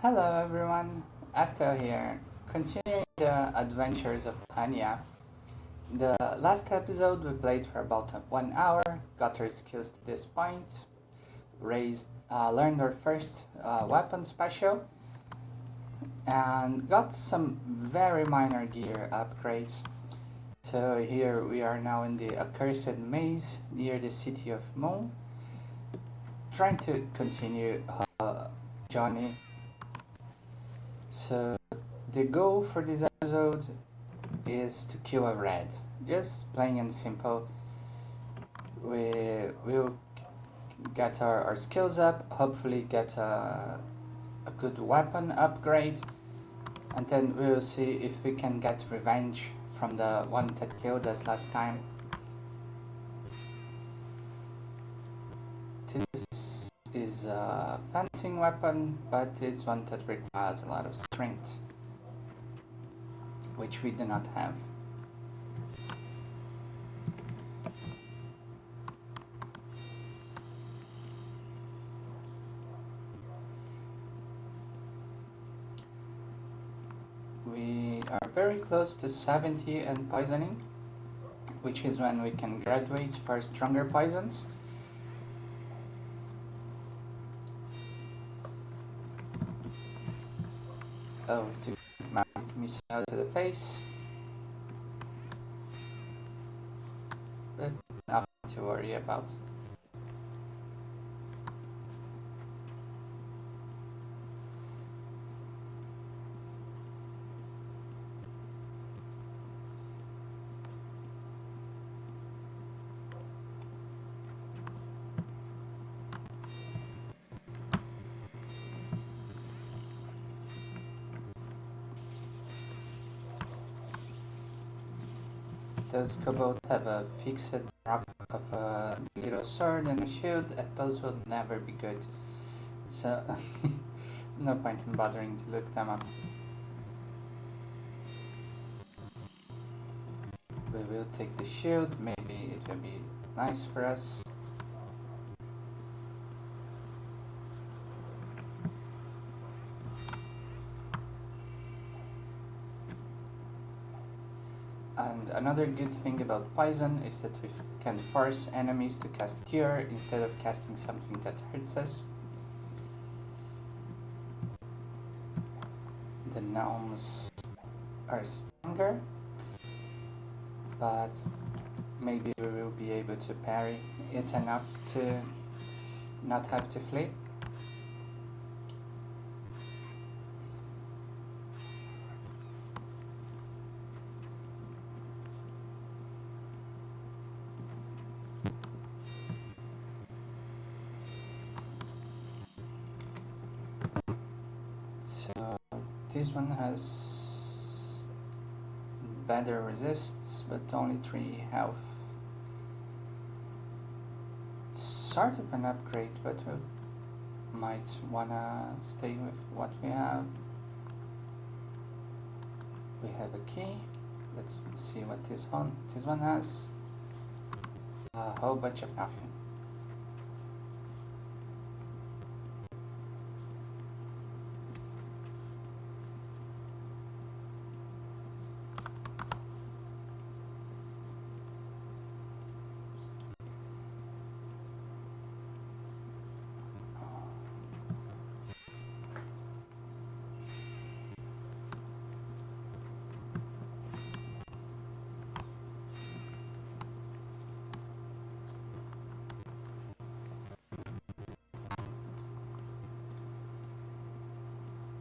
Hello everyone, Astel here, continuing the adventures of Anya. The last episode we played for about 1 hour, got our skills to this point, learned our first weapon special, and got some very minor gear upgrades. So here we are now in the accursed maze near the city of Moon, trying to continue Johnny. So the goal for this episode is to kill a red. Just plain and simple. We will get our skills up, hopefully get a good weapon upgrade, and then we will see if we can get revenge from the one that killed us last time. This is a fencing weapon, but it's one that requires a lot of strength, which we do not have. We are very close to 70 and poisoning, which is when we can graduate for stronger poisons. Oh, to magic missile to the face. But nothing to worry about. Does Kobold have a fixed drop of a little sword and a shield? And those will never be good. So, no point in bothering to look them up. We will take the shield, maybe it will be nice for us. And another good thing about poison is that we can force enemies to cast cure instead of casting something that hurts us. The gnomes are stronger, but maybe we will be able to parry it enough to not have to flee. So this one has better resists, but only 3 health. It's sort of an upgrade, but we might wanna stay with what we have. We have a key. Let's see what this one has. A whole bunch of nothing.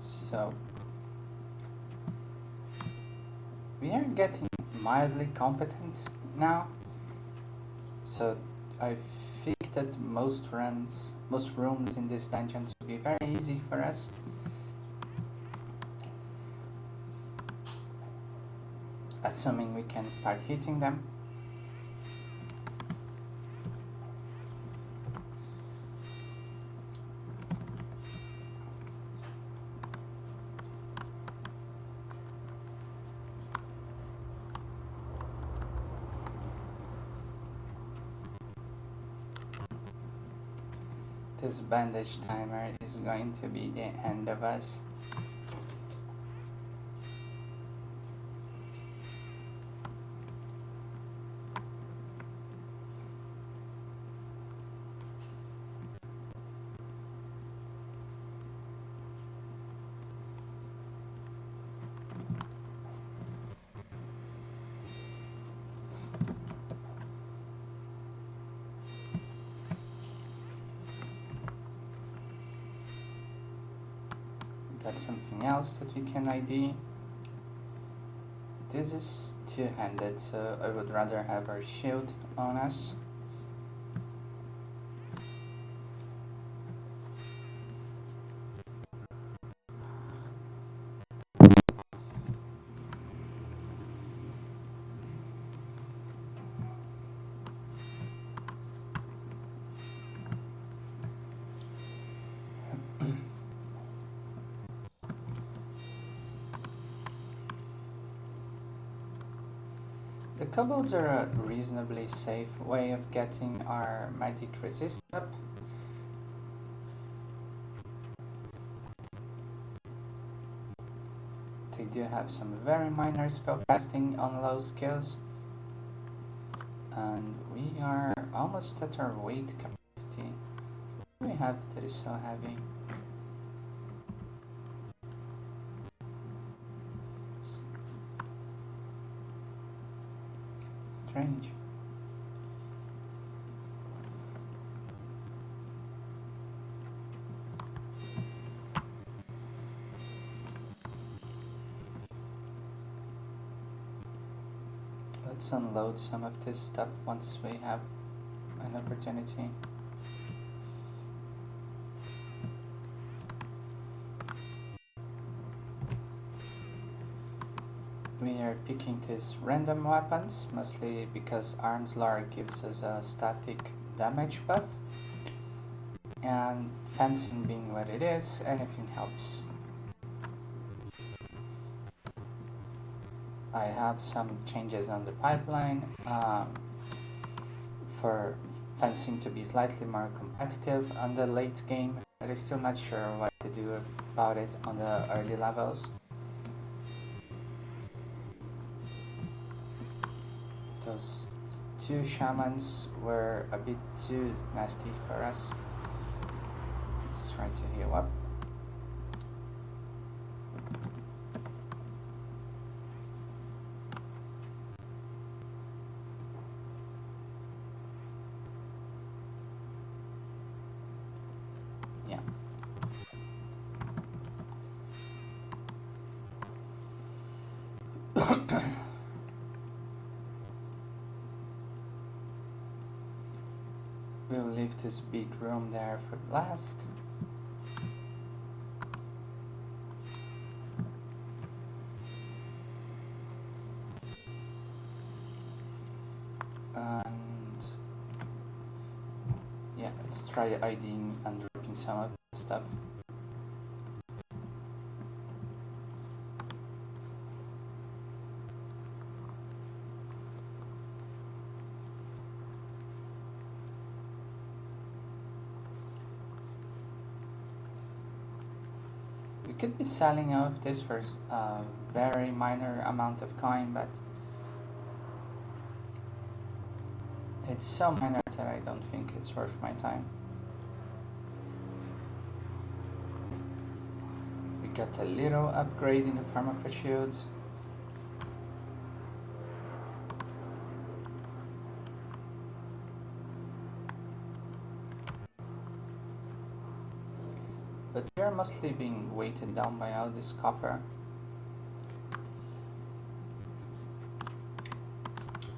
So we are getting mildly competent now. So I think that most rooms in this dungeon will be very easy for us. Assuming we can start hitting them. This bandage timer is going to be the end of us. Got something else that we can ID. This is two-handed, so I would rather have our shield on us. The kobolds are a reasonably safe way of getting our magic resist up. They do have some very minor spellcasting on low skills. And we are almost at our weight capacity. What do we have that is so heavy? Strange. Let's unload some of this stuff once we have an opportunity. We are picking these random weapons, mostly because Arms Lore gives us a static damage buff, and fencing being what it is, anything helps. I have some changes on the pipeline for fencing to be slightly more competitive on the late game, but I'm still not sure what to do about it on the early levels. Those two shamans were a bit too nasty for us. Let's try to heal up. Yeah. We'll leave this big room there for last. And yeah, let's try IDing and dropping some of the stuff. We could be selling all of this for a very minor amount of coin, but it's so minor that I don't think it's worth my time. We got a little upgrade in the form of a shield. But we are mostly being weighted down by all this copper,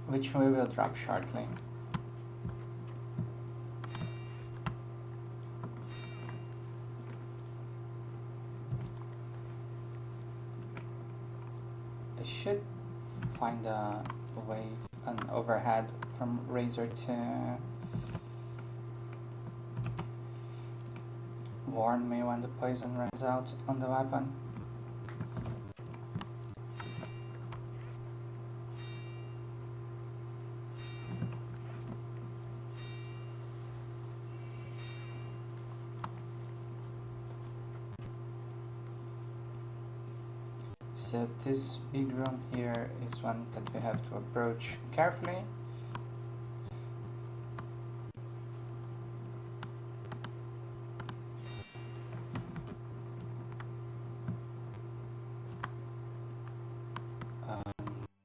which we will drop shortly. I should find a way, an overhead from Razor to warn me when the poison runs out on the weapon. So this big room here is one that we have to approach carefully.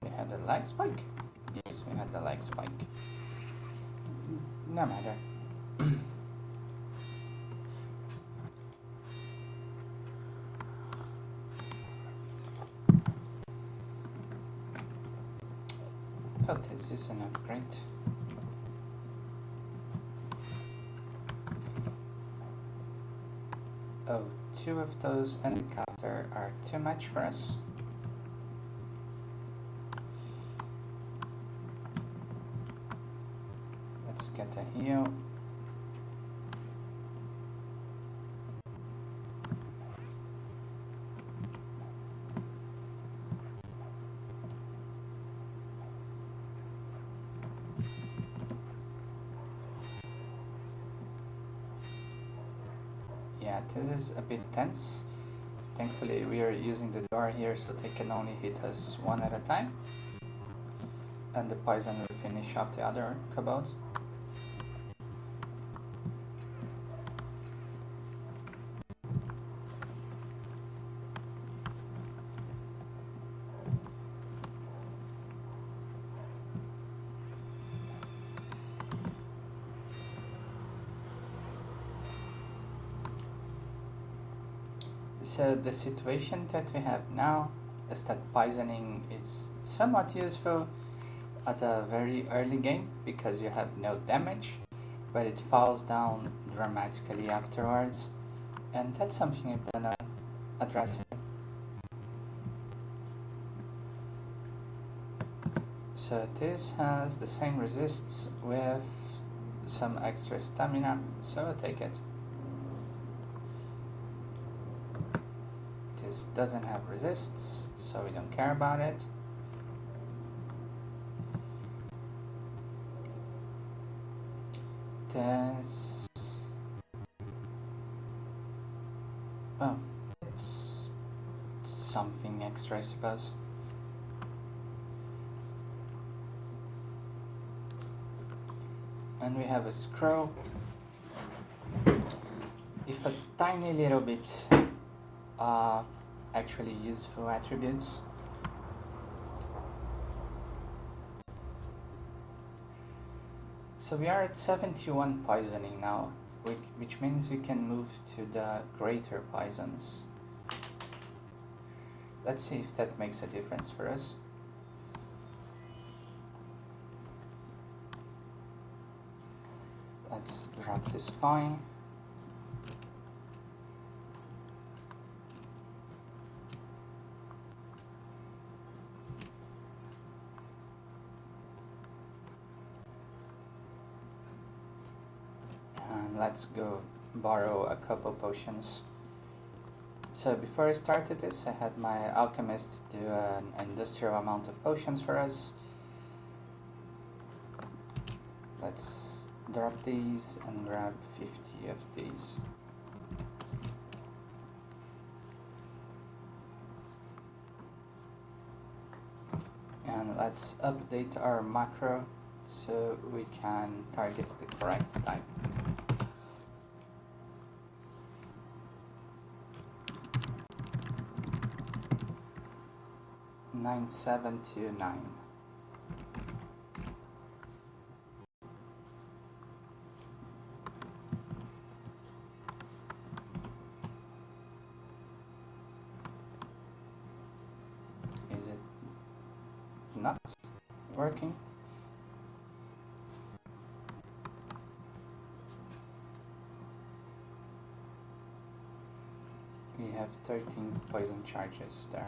We had the lag spike? Yes, we had the lag spike. No matter. Oh, this is an upgrade. Oh, two of those Encaster are too much for us. Let's get a heal. Yeah, this is a bit tense. Thankfully, we are using the door here so they can only hit us one at a time. And the poison will finish off the other kobolds. So the situation that we have now is that poisoning is somewhat useful at a very early game because you have no damage, but it falls down dramatically afterwards, and that's something I'm gonna address. So this has the same resists with some extra stamina, so I'll take it. This doesn't have resists, so we don't care about it. This... oh, it's something extra, I suppose. And we have a scroll. If a tiny little bit actually useful attributes. So we are at 71 poisoning now, which means we can move to the greater poisons. Let's see if that makes a difference for us. Let's drop this coin. And let's go borrow a couple potions. So before I started this, I had my alchemist do an industrial amount of potions for us. Let's drop these and grab 50 of these. And let's update our macro so we can target the correct type. Nine, 7, 2, 9. Is it not working? We have 13 poison charges there.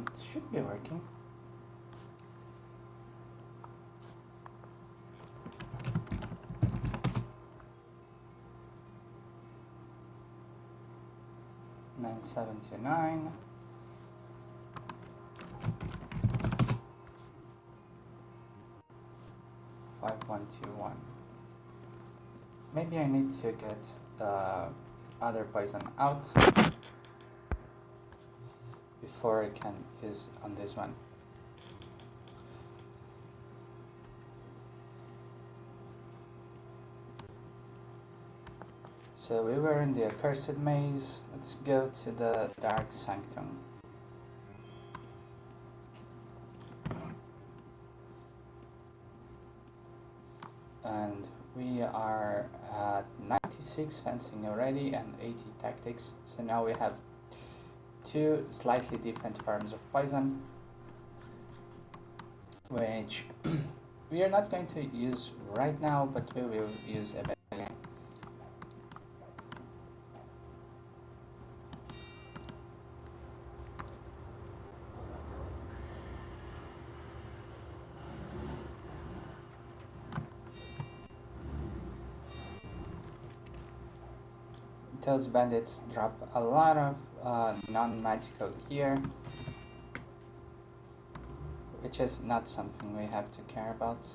It should be working. Nine, 7, 2, 9. Five, 1, 2, 1. Maybe I need to get the other poison out before I can use on this one. So we were in the accursed maze. Let's go to the dark sanctum. And we are at 96 fencing already and 80 tactics. So now we have two slightly different forms of poison, which we are not going to use right now, but we will use eventually. Those bandits drop a lot of non-magical gear, which is not something we have to care about.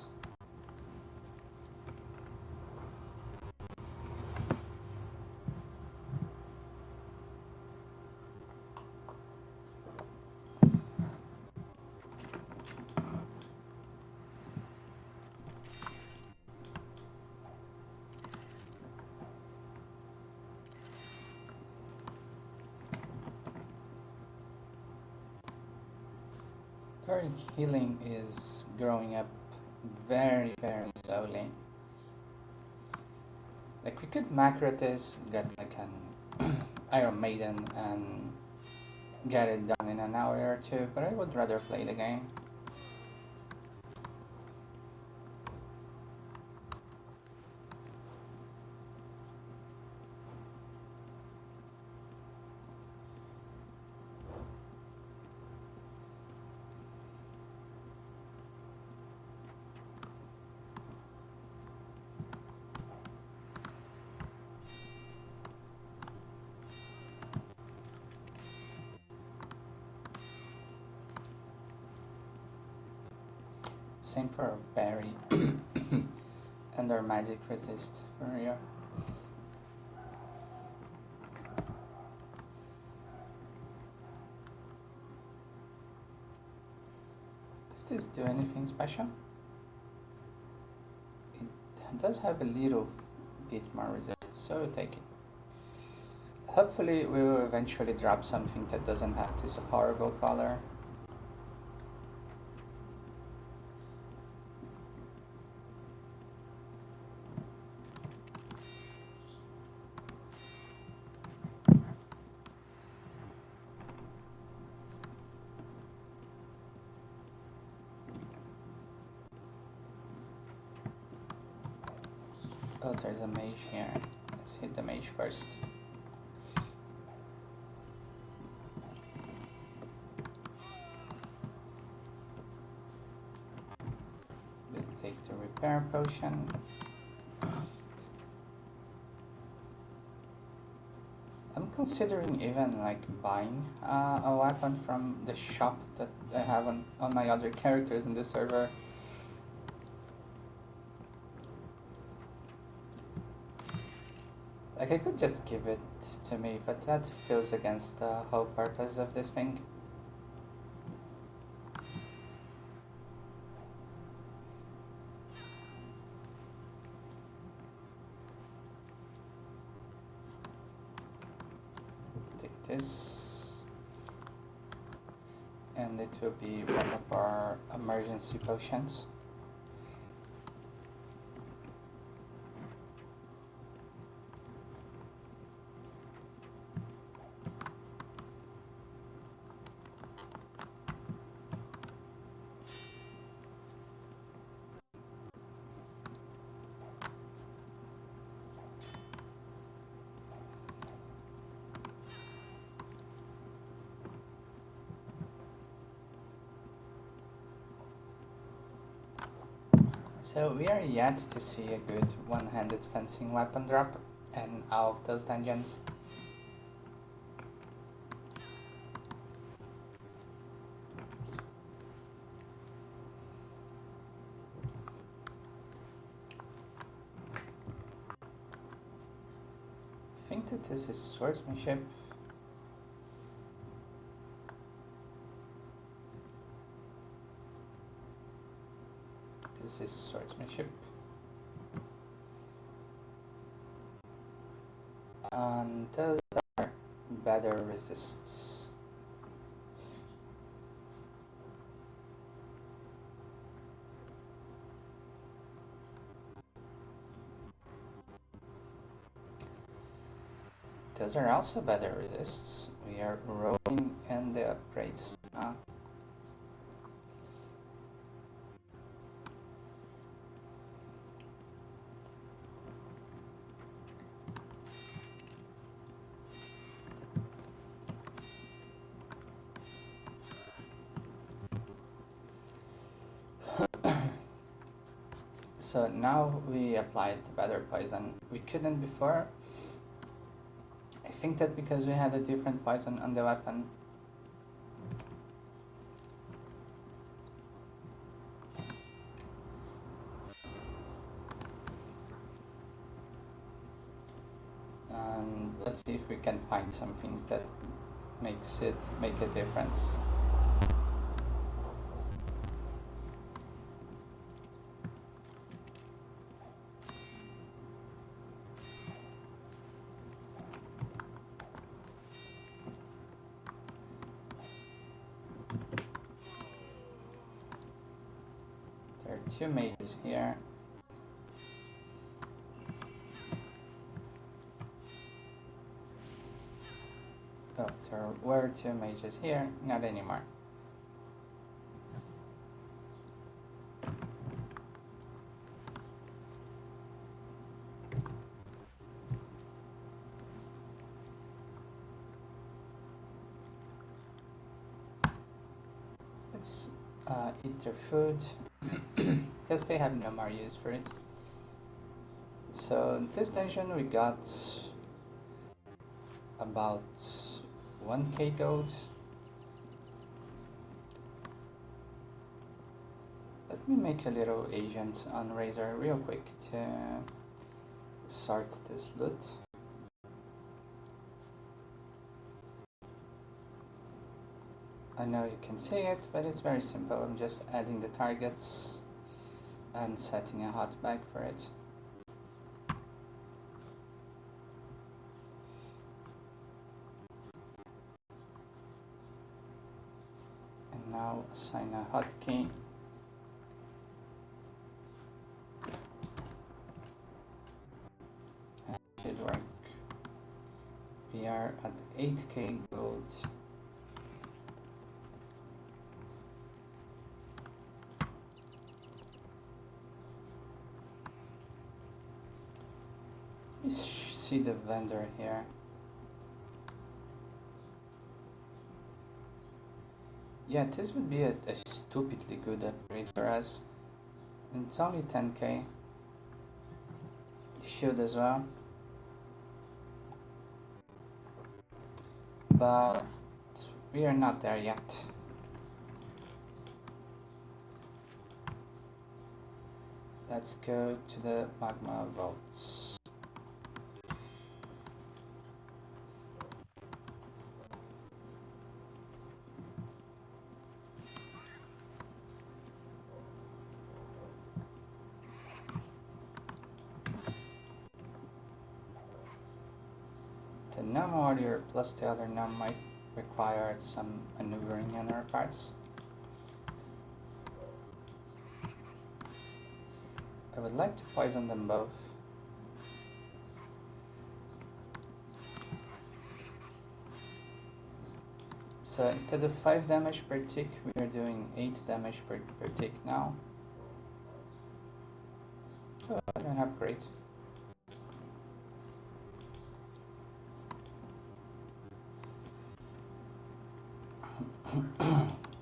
Our healing is growing up very, very slowly. Like we could macro this, get like an Iron Maiden and get it done in an hour or two, but I would rather play the game. Same for Barry and our magic resist for you. Does this do anything special? It does have a little bit more resist, so we'll take it. Hopefully we will eventually drop something that doesn't have this horrible color. Oh, there's a mage here. Let's hit the mage first. We'll take the repair potion. I'm considering even like buying a weapon from the shop that I have on my other characters in this server. Like I could just give it to me, but that feels against the whole purpose of this thing. Take this, and it will be one of our emergency potions. So we are yet to see a good one-handed fencing weapon drop in all of those dungeons. think that this is swordsmanship. This is swordsmanship. And those are better resists. Those are also better resists. We are rolling in the upgrades now. So now we applied better poison. We couldn't before. I think that because we had a different poison on the weapon. And let's see if we can find something that makes it make a difference. There are 2 mages here. Oh, there were 2 mages here, not anymore. Let's eat their food, because they have no more use for it. So in this dungeon we got about 1k gold. Let me make a little agent on Razor real quick to sort this loot. I know you can see it, but it's very simple. I'm just adding the targets and setting a hot bag for it. And now assign a hotkey. That should work. We are at 8k gold. Let's see the vendor here. Yeah, this would be a stupidly good upgrade for us. And it's only 10k. Shield as well. But we are not there yet. Let's go to the magma vaults. The Gnome Warrior plus the other Gnome might require some maneuvering on our parts. I would like to poison them both. So instead of 5 damage per tick, we are doing 8 damage per tick now. So I don't have great.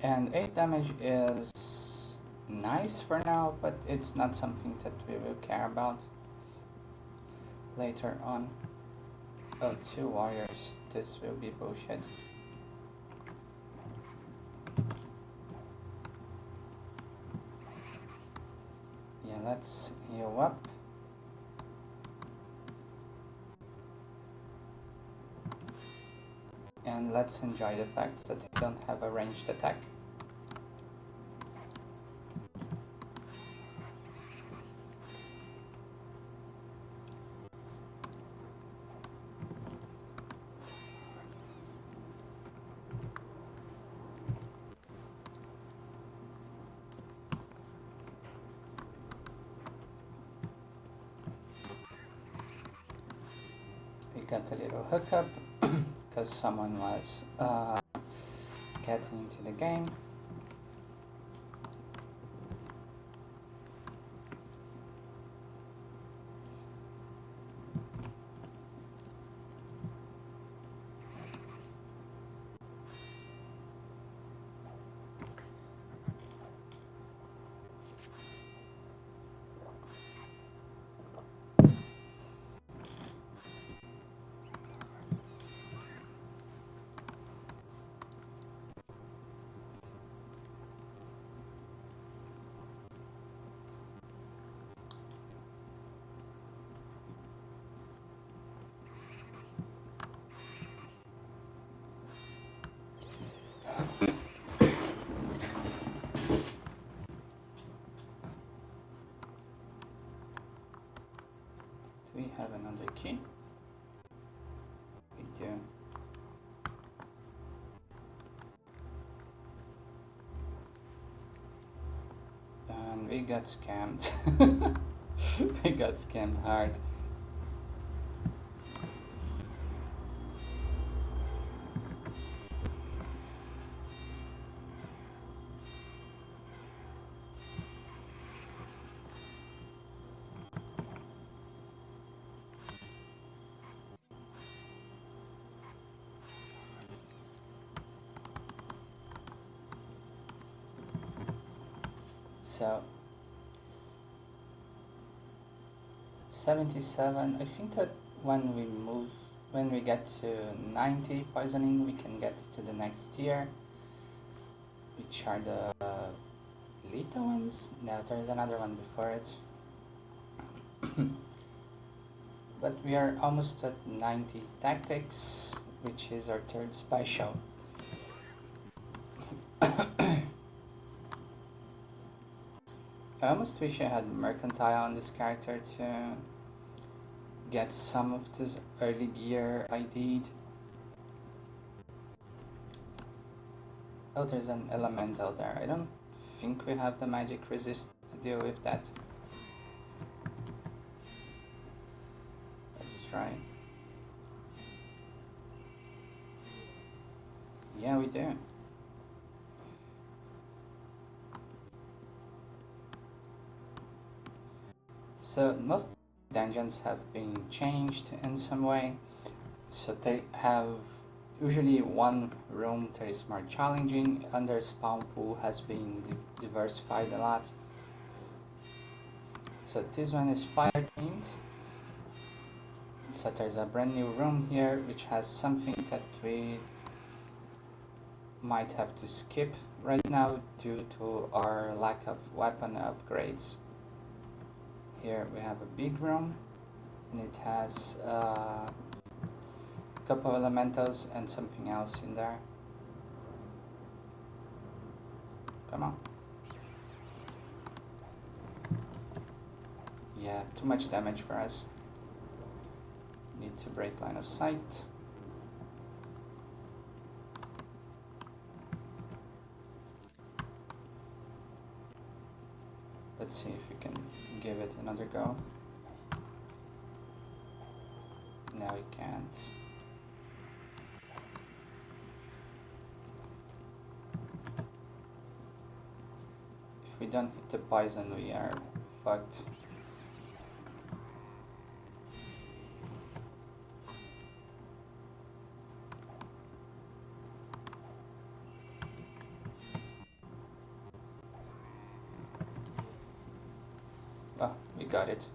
And 8 damage is nice for now, but it's not something that we will care about later on. Oh, 2 warriors. This will be bullshit. Yeah, let's heal up. And let's enjoy the fact that they don't have a ranged attack. We got a little hookup because someone was getting into the game. Do we have another key? We do. And we got scammed. We got scammed hard. So 77. I think that when we get to 90 poisoning, we can get to the next tier, which are the lethal ones. No, there's another one before it. But we are almost at 90 tactics, which is our third spy show. I almost wish I had Mercantile on this character to get some of this early gear I did. Oh, there's an elemental there. I don't think we have the magic resist to deal with that. Let's try. Yeah, we do. So most dungeons have been changed in some way. So they have usually one room that is more challenging, and their spawn pool has been diversified a lot. So this one is fire themed. So there's a brand new room here which has something that we might have to skip right now due to our lack of weapon upgrades. Here we have a big room, and it has a couple of elementals and something else in there. Come on. Yeah, too much damage for us. Need to break line of sight. Let's see if we can give it another go. No, we can't. If we don't hit the poison, we are fucked. Oh, we got it.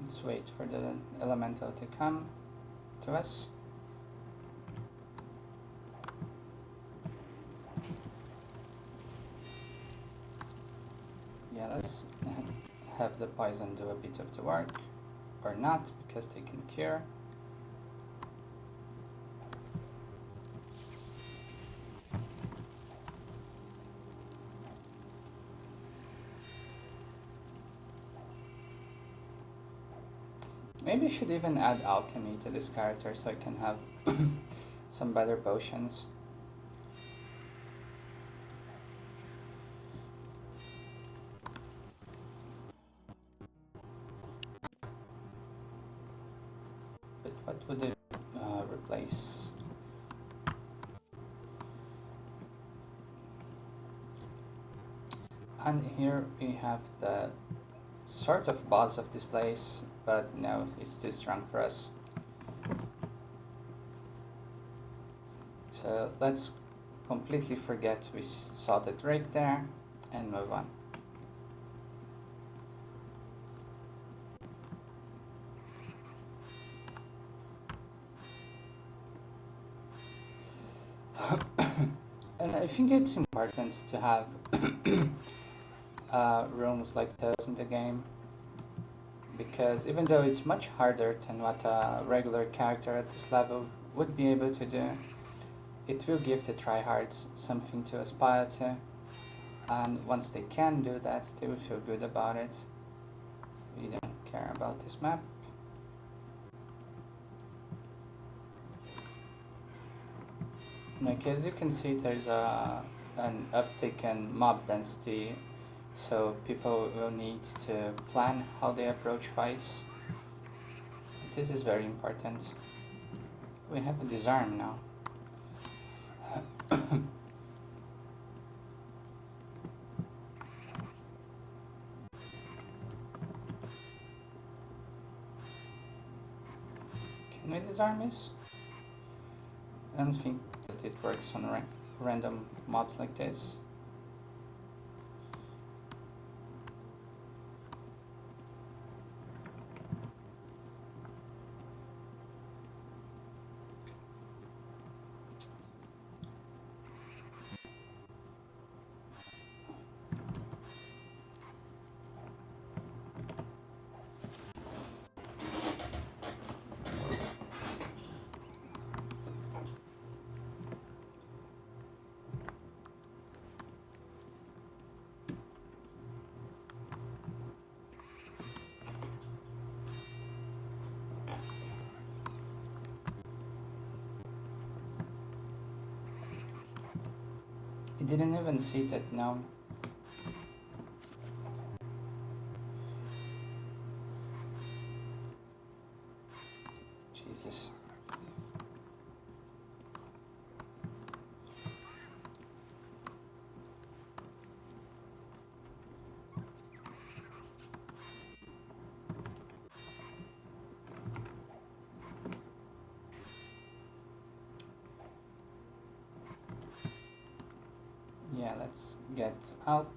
Let's wait for the elemental to come to us. let's have the poison do a bit of the work, or not, because they can cure. Maybe I should even add alchemy to this character so I can have some better potions. But what would it replace? And here we have the sort of boss of this place, but no, it's too strong for us. So let's completely forget we saw the Drake there and move on. And I think it's important to have rooms like those in the game, because even though it's much harder than what a regular character at this level would be able to do, it will give the tryhards something to aspire to, and once they can do that, they will feel good about it. We don't care about this map. Like, as you can see, there's an uptick in mob density, so people will need to plan how they approach fights. This is very important. We have a disarm now. Can we disarm this? I don't think that it works on random mobs like this. I didn't even see that now. Jesus. Yeah, let's get out.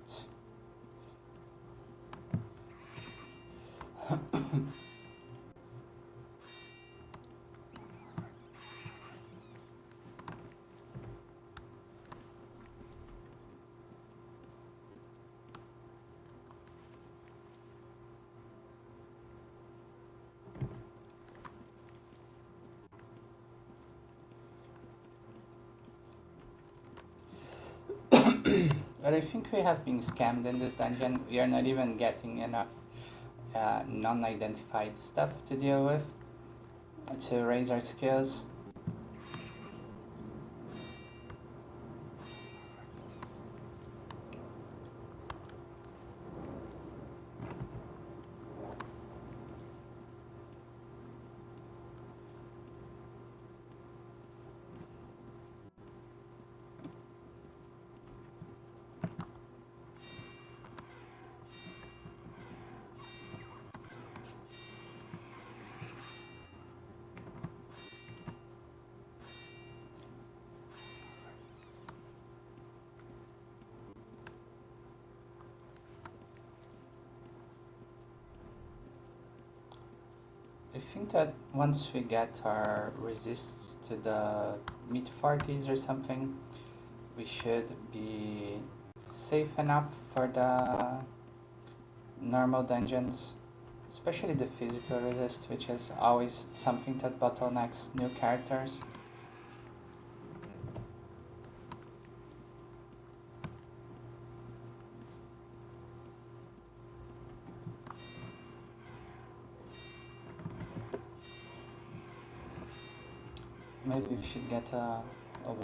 But I think we have been scammed in this dungeon. We are not even getting enough non-identified stuff to deal with to raise our skills. I think that once we get our resists to the mid-40s or something, we should be safe enough for the normal dungeons, especially the physical resist, which is always something that bottlenecks new characters. Maybe we should get a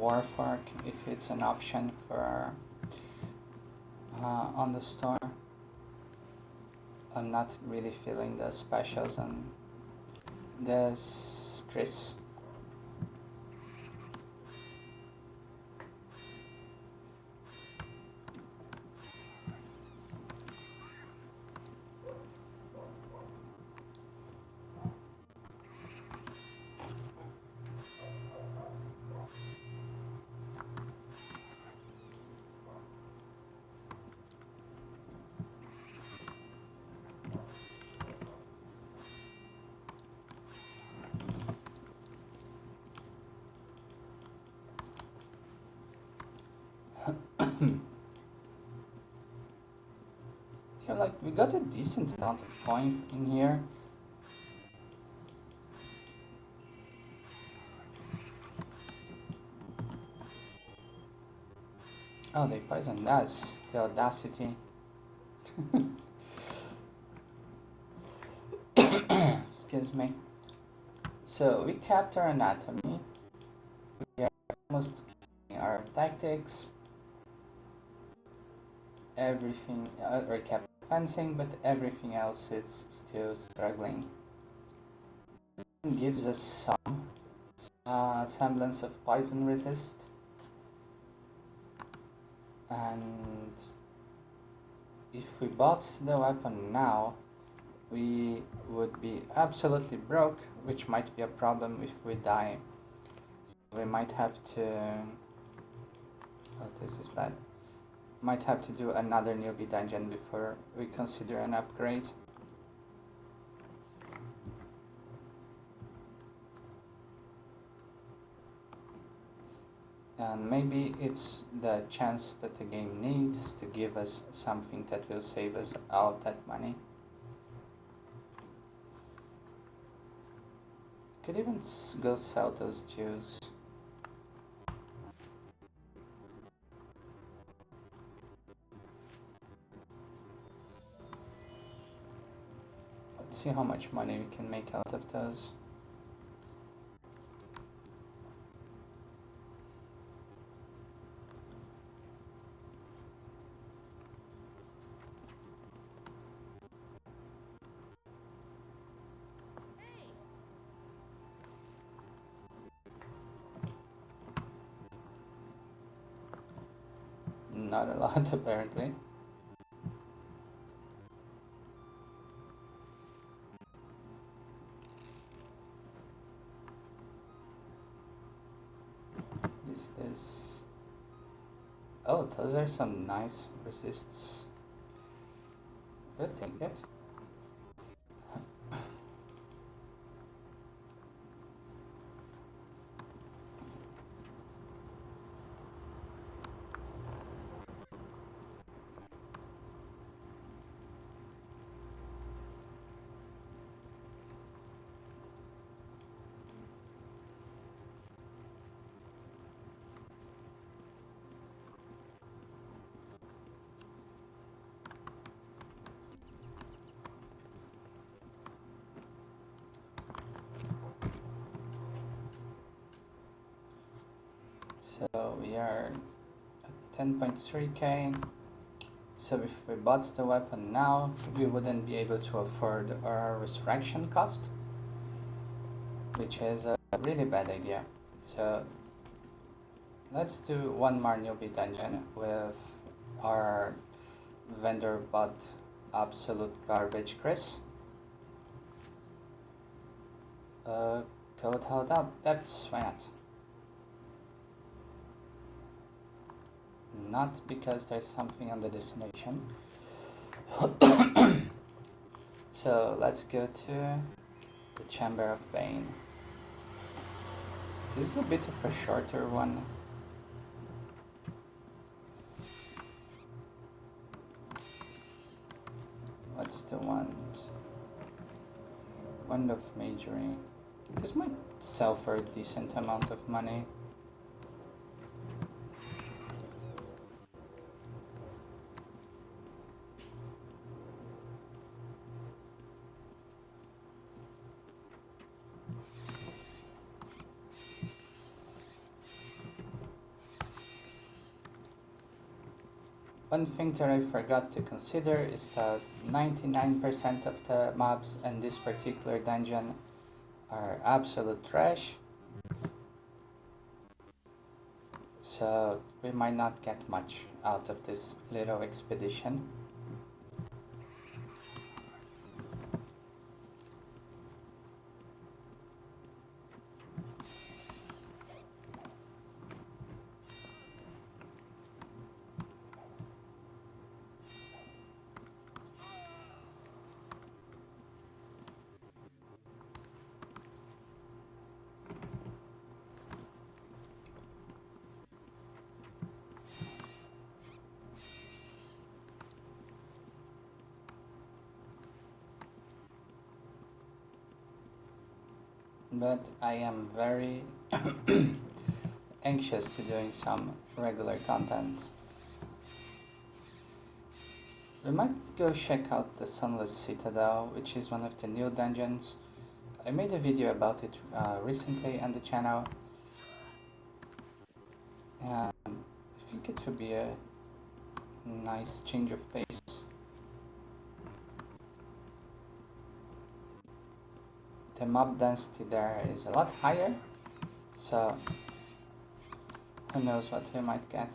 Warfork if it's an option for on the store. I'm not really feeling the specials on this Chris. Yeah, like we got a decent amount of coin in here. Oh, they poisoned us. The audacity. Excuse me. So we kept our anatomy. We are almost keeping our tactics. Everything, we kept fencing, but everything else is still struggling. It gives us some semblance of poison resist. And if we bought the weapon now, we would be absolutely broke, which might be a problem if we die. So we might have to... Oh, this is bad. Might have to do another newbie dungeon before we consider an upgrade. And maybe it's the chance that the game needs to give us something that will save us all that money. Could even go sell those Jews. Let's see how much money we can make out of those. Not a lot, apparently. Is this... Oh, those are some nice resists. We'll take it. So we are at 10.3k. So if we bought the weapon now, we wouldn't be able to afford our resurrection cost, which is a really bad idea. So let's do one more newbie dungeon with our vendor bought absolute garbage Chris. Code held up, that's why not? Not because there's something on the destination. So let's go to the Chamber of Bane. This is a bit of a shorter one. Let's the wand. Wand of majoring. This might sell for a decent amount of money. One thing that I forgot to consider is that 99% of the mobs in this particular dungeon are absolute trash. So we might not get much out of this little expedition. But I am very anxious to doing some regular content. We might go check out the Sunless Citadel, which is one of the new dungeons. I made a video about it recently on the channel, and I think it would be a nice change of pace. The mob density there is a lot higher, so who knows what we might get.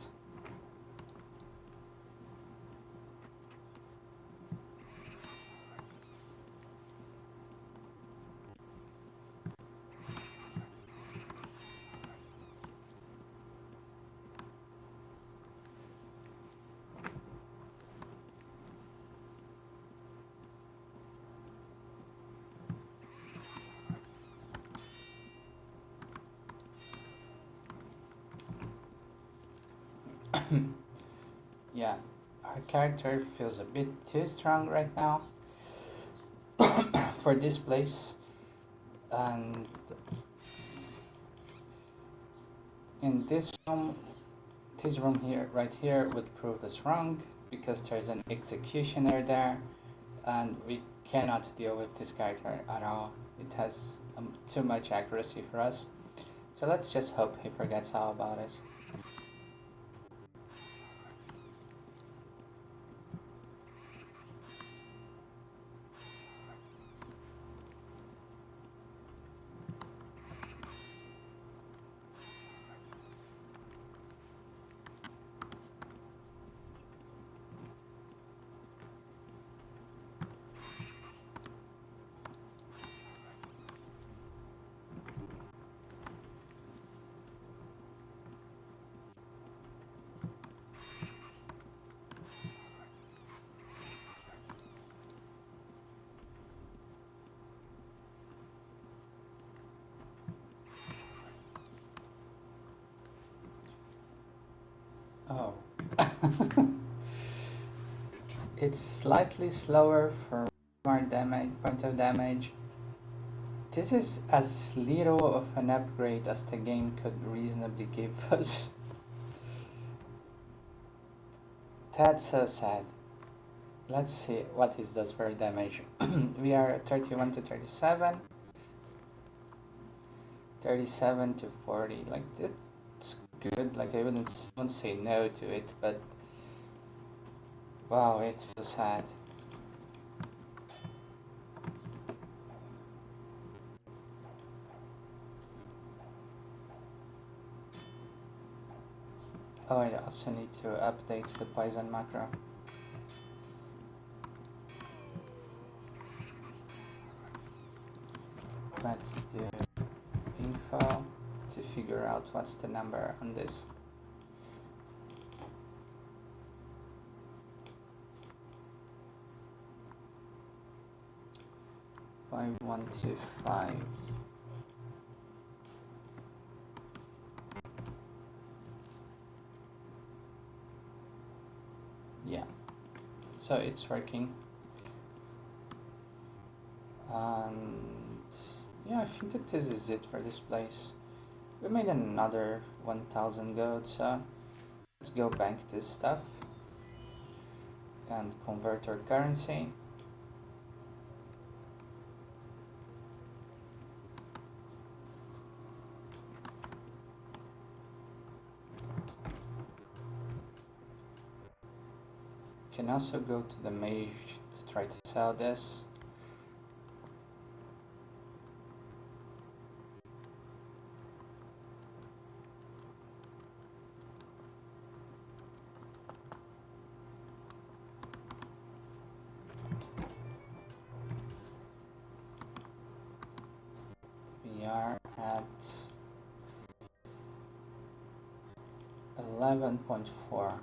Yeah, our character feels a bit too strong right now for this place, and in this room here, right here, would prove us wrong because there's an executioner there, and we cannot deal with this character at all. It has too much accuracy for us, so let's just hope he forgets all about us. Oh. It's slightly slower for more damage, point of damage. This is as little of an upgrade as the game could reasonably give us. That's so sad. Let's see what it does for damage. We are 31 to 37. 37 to 40. Like, it's good. Like, I wouldn't say no to it, but wow, it feels sad. Oh, I also need to update the poison macro. Let's do info to figure out what's the number on this. Five, 1, 2, 5. Yeah, so it's working. And yeah, I think that this is it for this place. We made another 1000 gold, so let's go bank this stuff and convert our currency. Can also go to the mage to try to sell this. We are at 11.4.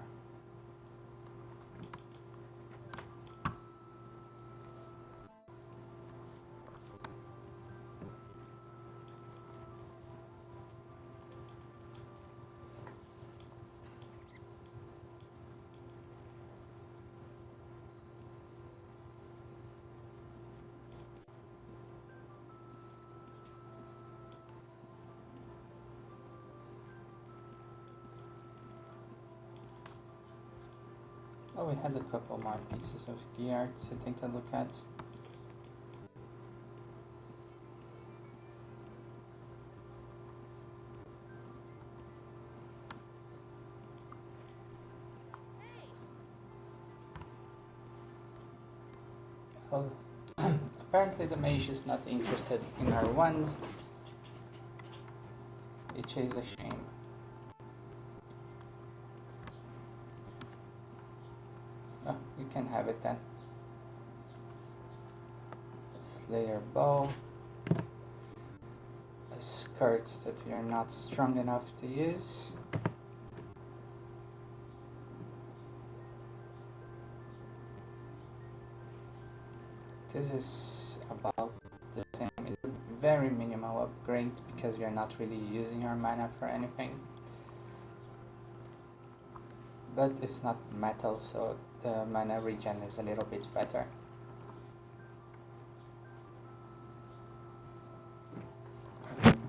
Oh, we had a couple more pieces of gear to take a look at. Oh, apparently the mage is not interested in our wand, which is a shame. Oh, you can have it then. A Slayer bow. A skirt that we are not strong enough to use. This is about the same. It's a very minimal upgrade because we are not really using our mana for anything. But it's not metal, so the mana regen is a little bit better.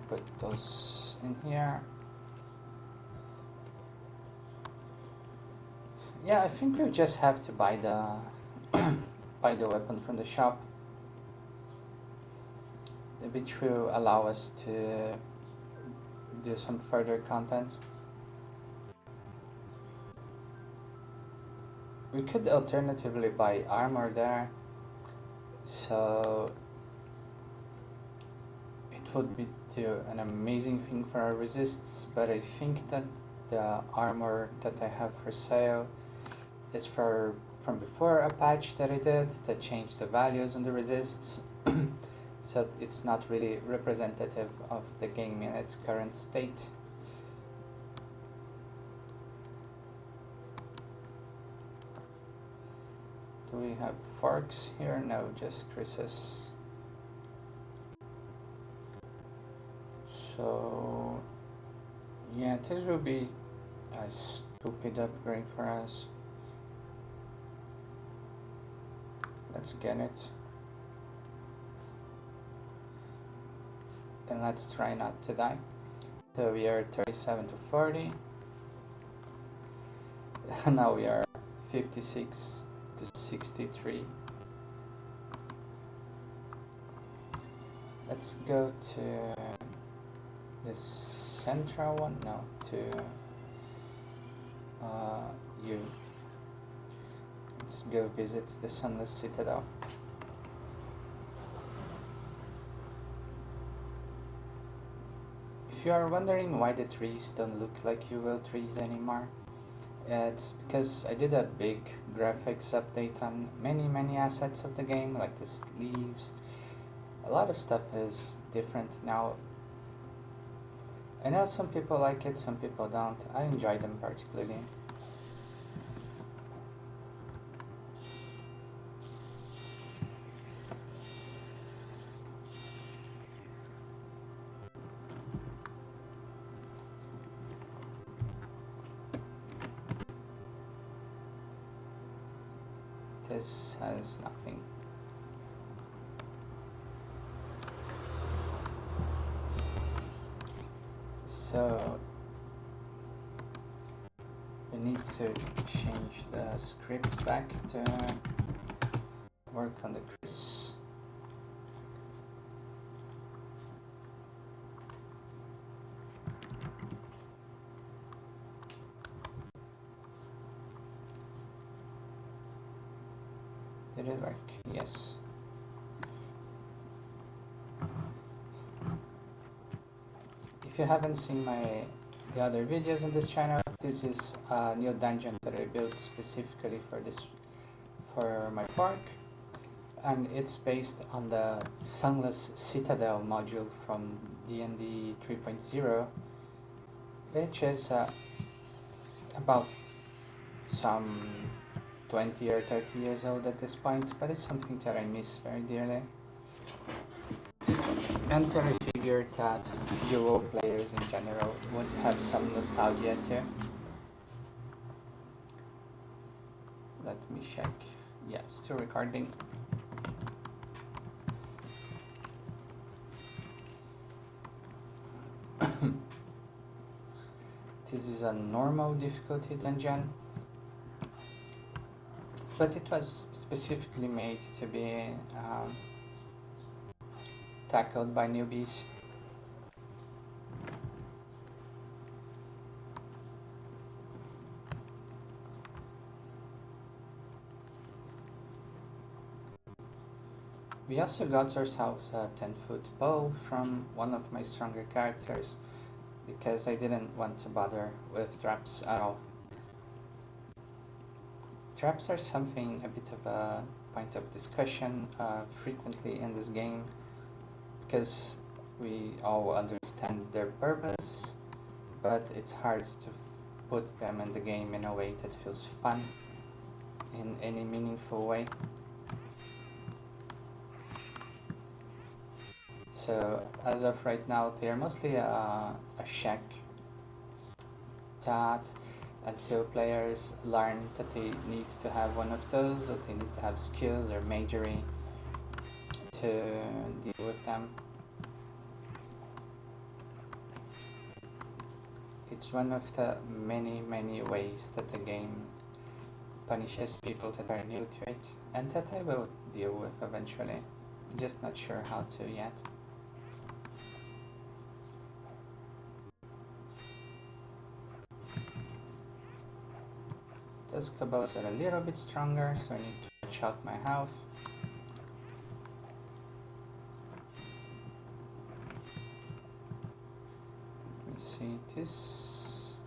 Put those in here. Yeah, I think we just have to buy the buy the weapon from the shop, which will allow us to do some further content. We could alternatively buy armor there, so it would be an amazing thing for our resists, but I think that the armor that I have for sale is from before a patch that I did that changed the values on the resists, so it's not really representative of the game in its current state. Do we have forks here? No, just Chris's. So yeah, this will be a stupid upgrade for us. Let's get it. And let's try not to die. So we are 37 to 40. Now we are 56 to 63. Let's go to the central one. No, to you. Let's go visit the Sunless Citadel. If you are wondering why the trees don't look like UL trees anymore, it's because I did a big graphics update on many assets of the game, like the sleeves. A lot of stuff is different now. I know some people like it, some people don't. I enjoy them particularly. This has nothing. So we need to change the script back to work on the Chris. Did it work? Yes. If you haven't seen the other videos on this channel, this is a new dungeon that I built specifically for my fork, and it's based on the Sunless Citadel module from D&D 3.0, which is about some 20 or 30 years old at this point, but it's something that I miss very dearly. And I figured that Euro players in general would have some nostalgia too. Let me check. Yeah, still recording. This is a normal difficulty dungeon, but it was specifically made to be tackled by newbies. We also got ourselves a 10-foot pole from one of my stronger characters, because I didn't want to bother with traps at all. Traps are something, a bit of a point of discussion frequently in this game, because we all understand their purpose, but it's hard to put them in the game in a way that feels fun in any meaningful way. So as of right now, they are mostly a check that until players learn that they need to have one of those, or they need to have skills or majoring to deal with them. It's one of the many ways that the game punishes people that are new to it, and that I will deal with eventually. Just not sure how to yet. Those kobolds are a little bit stronger, so I need to watch out my health. Let me see, this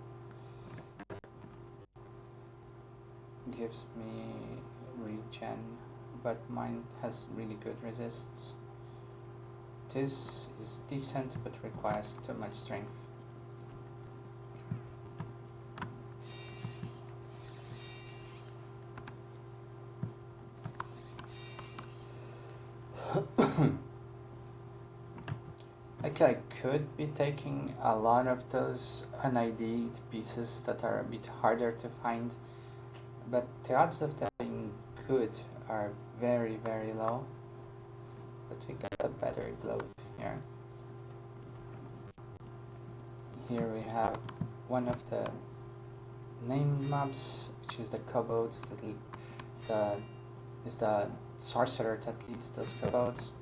gives me regen, but mine has really good resists. This is decent, but requires too much strength. Like, I could be taking a lot of those unID'd pieces that are a bit harder to find, but the odds of them being good are very low. But we got a better glove here. Here we have one of the name mobs, which is the kobolds that is the sorcerer that leads those kobolds.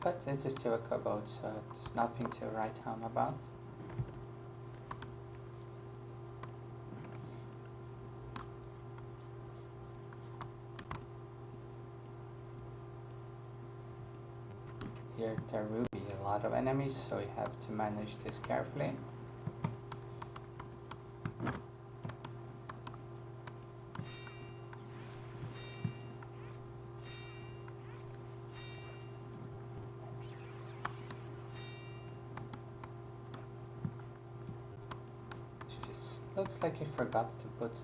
But it is still a kobold, so it's nothing to write home about. Here there will be a lot of enemies, so we have to manage this carefully. Looks like I forgot to put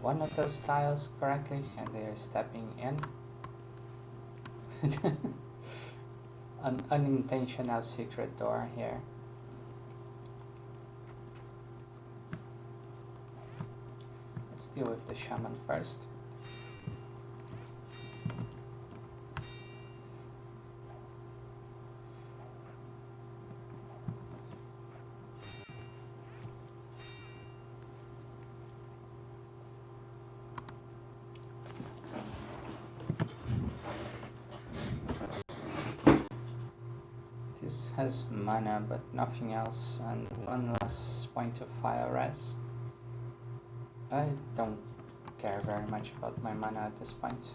one of those tiles correctly, and they are stepping in. An unintentional secret door here. Let's deal with the shaman first. This has mana but nothing else, and one last point of fire res. I don't care very much about my mana at this point.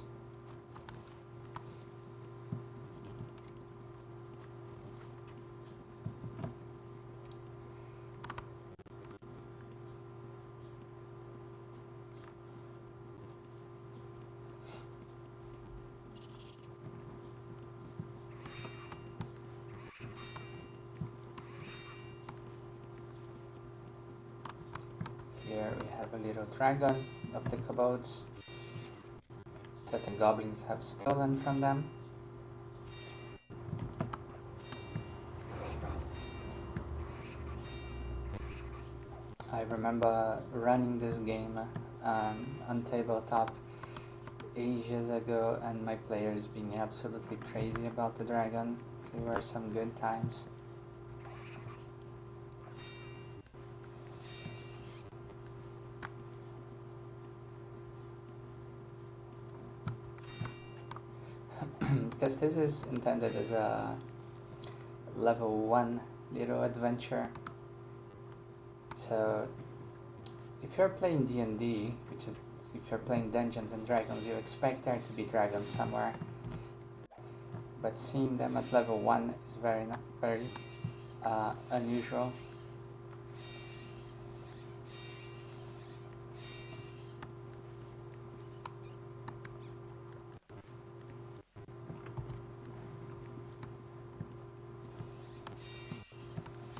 Here we have a little dragon of the kobolds that the goblins have stolen from them. I remember running this game on tabletop ages ago, and my players being absolutely crazy about the dragon. They were some good times. Because this is intended as a level 1 little adventure. So if you're playing D&D, which is if you're playing Dungeons and Dragons, you expect there to be dragons somewhere. But seeing them at level 1 is very unusual.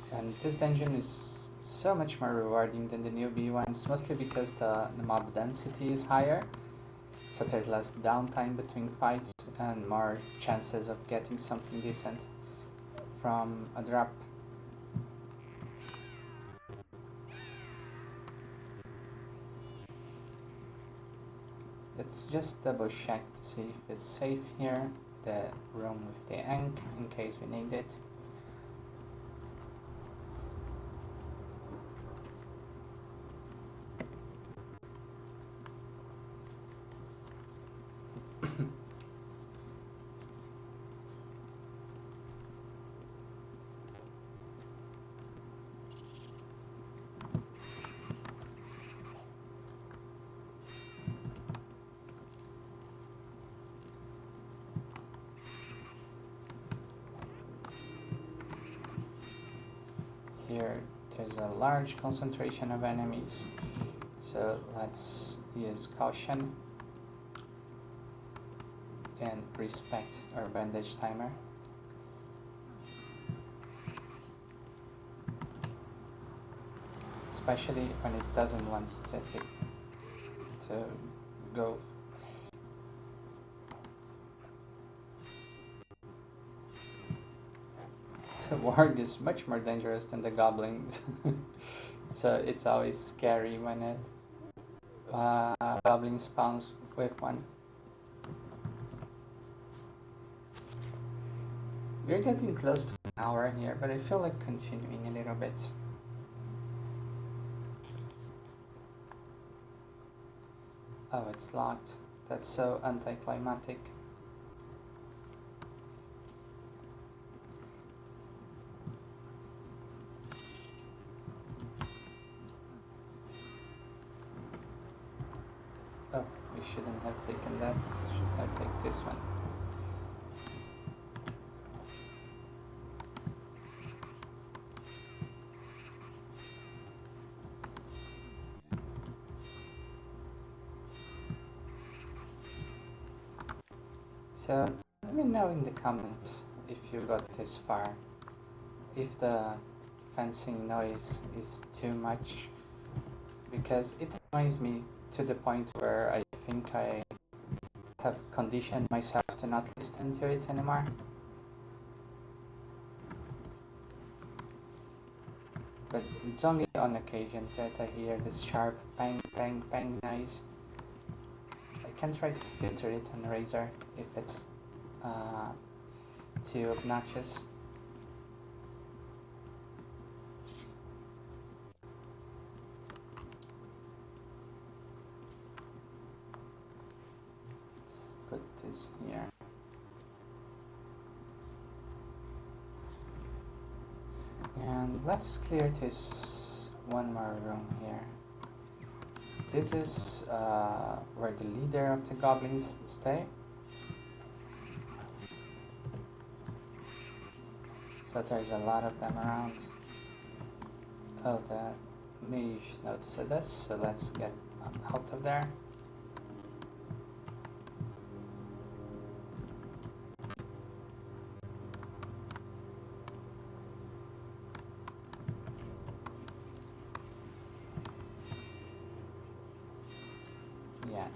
And this dungeon is so much more rewarding than the newbie ones, mostly because the mob density is higher, so there's less downtime between fights and more chances of getting something decent from a drop. Let's just double check to see if it's safe here, the room with the Ankh, in case we need it. Here there's a large concentration of enemies, so let's use caution and respect our bandage timer. Especially when it doesn't want to go. The warg is much more dangerous than the goblins. So it's always scary when a goblin spawns with one. We're getting close to an hour here, but I feel like continuing a little bit. Oh, it's locked. That's so anticlimactic. Oh, we shouldn't have taken that. Should have taken this one. So let me know in the comments if you got this far, if the fencing noise is too much, because it annoys me to the point where I think I have conditioned myself to not listen to it anymore. But it's only on occasion that I hear this sharp bang bang bang noise. I can try to filter it on Razer if it's too obnoxious. Let's put this here. And let's clear this one more room here. This is where the leader of the goblins stay. So there's a lot of them around. Oh, the mage noticed this, so let's get out of there. Yeah.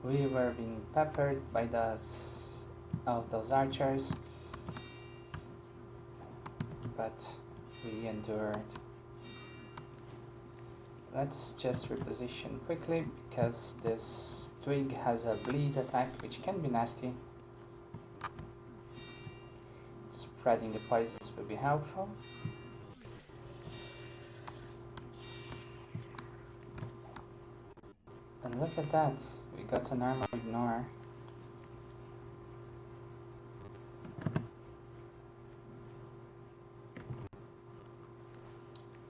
We were being peppered by those archers, but we endured. Let's just reposition quickly because this twig has a bleed attack which can be nasty. Spreading the poisons will be helpful. And look at that, we got an armor ignore.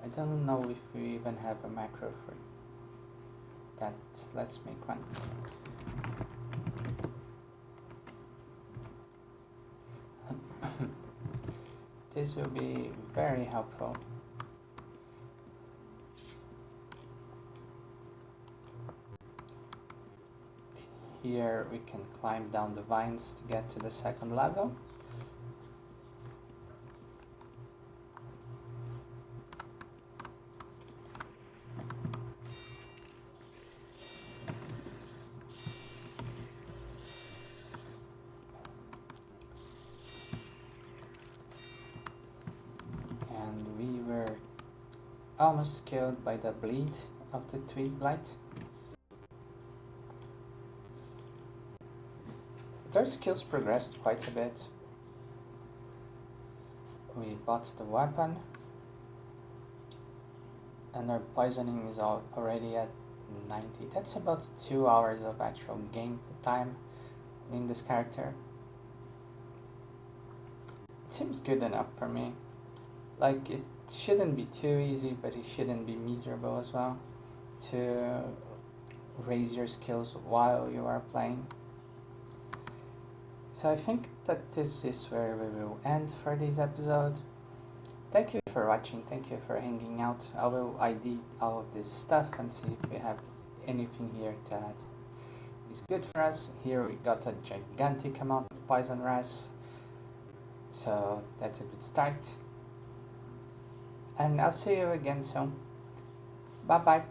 I don't know if we even have a macro for that. Let's make one. This will be very helpful. Here we can climb down the vines to get to the second level. And we were almost killed by the bleed of the twig blight. Their skills progressed quite a bit. We bought the weapon, and our poisoning is already at 90. That's about 2 hours of actual game time in this character. It seems good enough for me. Like, it shouldn't be too easy, but it shouldn't be miserable as well to raise your skills while you are playing. So I think that this is where we will end for this episode. Thank you for watching, thank you for hanging out. I will ID all of this stuff and see if we have anything here that is good for us. Here we got a gigantic amount of poison res, so that's a good start. And I'll see you again soon. Bye bye.